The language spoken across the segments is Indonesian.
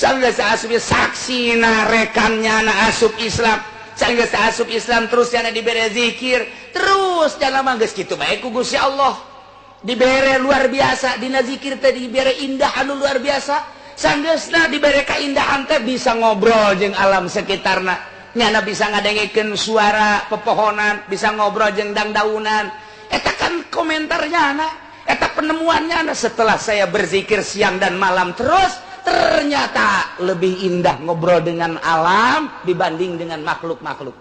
sanggeus asup saksina rekannya na asup Islam sanggeus asup Islam terus cenah dibere zikir terus cenah mah geus kitu bae ku Gusti Allah dibere luar biasa dina zikir teh dibere indah anu luar biasa sanggeusna dibere kaindahan teh bisa ngobrol jeung alam sekitarna nyana bisa ngadengikeun suara pepohonan bisa ngobrol jeung dangdaunan eta kan komentarnya anak eta penemuannya anak setelah saya berzikir siang dan malam terus ternyata lebih indah ngobrol dengan alam dibanding dengan makhluk-makhluk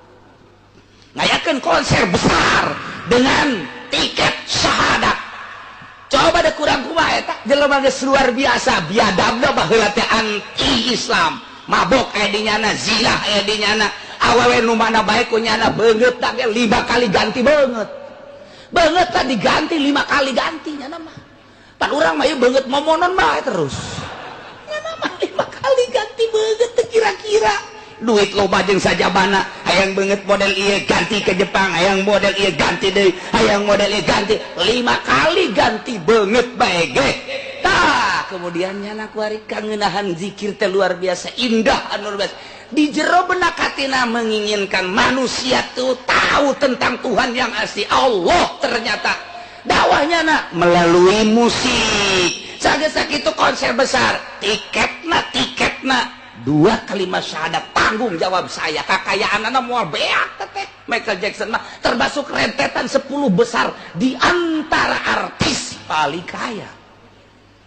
ngayakeun konser besar dengan tiket syahadat coba ada kurang kumaha eta jelema geus luar biasa biadabna baheula teh anti Islam mabok aya di nyana zina aya di nyana awewe nu mana bae ku nyana beungeut teh 5 kali ganti beungeut lah diganti 5 kali ganti nyana mah pan urang mah ieu beungeut momonon mah terus nyana mah 5 kali ganti beungeut teh kira-kira duit loba jeung sajabana hayang beungeut model ieu ganti ke Jepang hayang model ieu ganti deui hayang model ieu ganti 5 kali ganti beungeut bae ge tah kemudian nyana kuari kangenahan zikir teh luar biasa indah anu luar biasa di jero benak hatina menginginkan manusia tuh tahu tentang Tuhan yang asli Allah ternyata dakwahnya nak melalui musik sakitu konser besar tiketna 2 kalimat syahadat tanggung jawab saya kakayaan anak moal beak teh Michael Jackson mah termasuk rentetan 10 besar di antara artis paling kaya